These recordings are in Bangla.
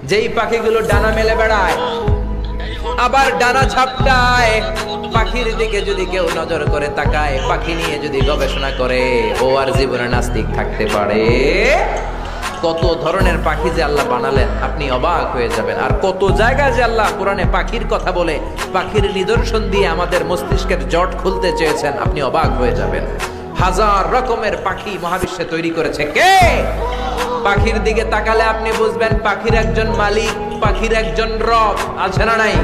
যেই পাখিগুলো ডানা মেলে বেড়ায় আবার ডানা ঝাপটায়, পাখির দিকে যদি কেউ নজর করে তাকায়, পাখি নিয়ে যদি গবেষণা করে, ও আর জীবনে নাস্তিক থাকতে পারে? কত ধরনের পাখি যে আল্লাহ বানালেন, আপনি অবাক হয়ে যাবেন। আর কত জায়গায় যে আল্লাহ কোরআনে পাখির কথা বলে, পাখির নিদর্শন দিয়ে আমাদের মস্তিষ্কের জট খুলতে চেয়েছেন, আপনি অবাক হয়ে যাবেন। হাজার রকমের পাখি মহাবিশ্বে তৈরি করেছে কে? পাখির দিকে তাকালে আপনি বুঝবেন পাখির একজন মালিক, পাখির একজন রব আছে না নাই?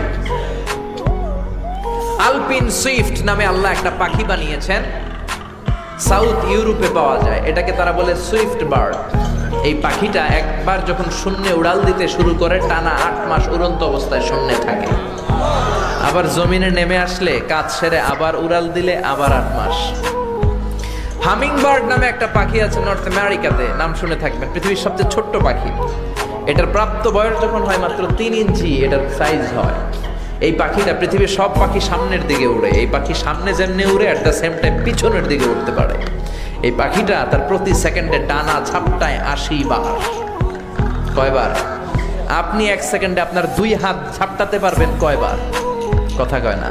আলপিন সুইফট নামে আল্লাহ একটা পাখি বানিয়েছেন, সাউথ ইউরোপে পাওয়া যায়। এটাকে তারা বলে সুইফট বার্ড। এই পাখিটা একবার যখন শূন্যে উড়াল দিতে শুরু করে, টানা 8 মাস উড়ন্ত অবস্থায় শূন্যে থাকে। আবার জমিনে নেমে আসলে কাজ সেরে আবার উড়াল দিলে আবার 8 মাস। হামিং বার্ড নামে একটা পাখি আছে নর্থ আমেরিকাতে, নাম শুনে থাকবেন। পৃথিবীর সবচেয়ে ছোট্ট পাখি। এটার প্রাপ্ত বয়স যখন হয় মাত্র 3 ইঞ্চি এটার সাইজ হয়। এই পাখিটা পৃথিবীর সব পাখি সামনের দিকে উড়ে। এই পাখি সামনে যেমনি উড়ে, অ্যাট দ্য সেম টাইম পিছনের দিকে উঠতে পারে। এই পাখিটা তার প্রতি সেকেন্ডে ডানা ঝাপটায় 80 বার। কয়বার? আপনি 1 সেকেন্ডে আপনার 2 হাত ঝাপটাতে পারবেন কয়বার? কথা কয় না।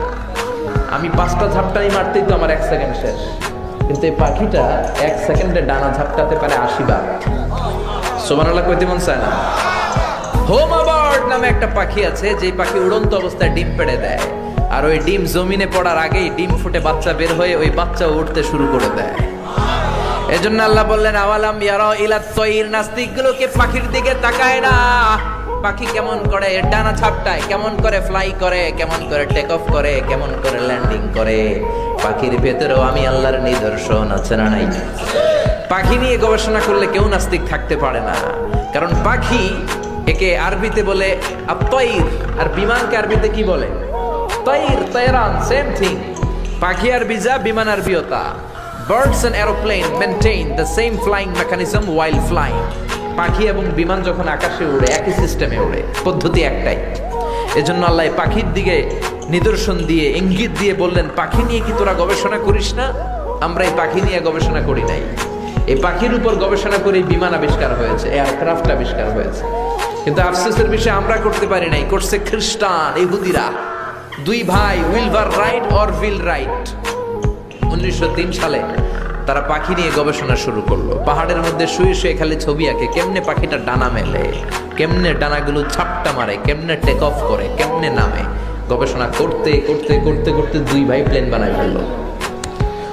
আমি 5টা ঝাপটাই মারতেই তো আমার 1 সেকেন্ড শেষ, কিন্তু এই পাখিটা 1 সেকেন্ডে ডানা ঝাপটাতে পারে 80 বার। সুবহানাল্লাহ কইতে মন চায় না? হোমা বার্ড নামে একটা পাখি আছে, যে পাখি উড়ন্ত অবস্থায় ডিম পেড়ে দেয়, আর ওই ডিম জমিনে পড়ার আগেই ডিম ফুটে বাচ্চা বের হয়ে ওই বাচ্চা উঠতে শুরু করে দেয়। এজন্য আল্লাহ বললেন আওয়ালাম ইয়ারা ইলা তাইর, নাস্তিকগুলোকে পাখির দিকে তাকায় না। পাখি কেমন করে ডানা ঝাপটায়, কেমন করে ফ্লাই করে, কেমন করে টেক অফ করে, কেমন করে ল্যান্ডিং করে। পাখির ভেতরেও আমি আল্লাহর নিদর্শন আছে না নাই? পাখি নিয়ে গবেষণা করলে কেউ নাস্তিক থাকতে পারে না, কারণ পাখি একে আরবিতে বলে আত-তাইর, আর বিমানকে আরবিতে কি বলে? তাইর, তায়রান, সেম থিং। পাখি আরবি যা, বিমান আরবিও তা। Birds and aeroplane maintain the same flying mechanism while flying. পাখি এবং বিমান যখন আকাশে উড়ে একই সিস্টেমে উড়ে, পদ্ধতি একটাই। এজন্য আল্লাহ পাখির দিকে নিদর্শন দিয়ে, ইঙ্গিত দিয়ে বললেন, পাখি নিয়ে কি তোরা গবেষণা করিস না? আমরা এই পাখি নিয়ে গবেষণা করি নাই। এই পাখির উপর গবেষণা করে বিমান আবিষ্কার হয়েছে, এয়ারক্রাফট আবিষ্কার হয়েছে। কিন্তু আফসোসের বিষয় আমরা করতে পারি নাই, করছে খ্রিস্টান, ইহুদিরা। 2 ভাই, উইলভার রাইট অর উইল রাইট, 1903 সালে তারা পাখি নিয়ে গবেষণা শুরু করলো। পাহাড়ের মধ্যে শুয়ে শুয়ে খালি ছবি আঁকে, কেমনে পাখিটা ডানা মেলে, কেমনে ডানাগুলো ছাপটা মারে, কেমনে টেক অফ করে, কেমনে নামে। গবেষণা করতে করতে করতে করতে 2 ভাই প্লেন বানায় ফেললো।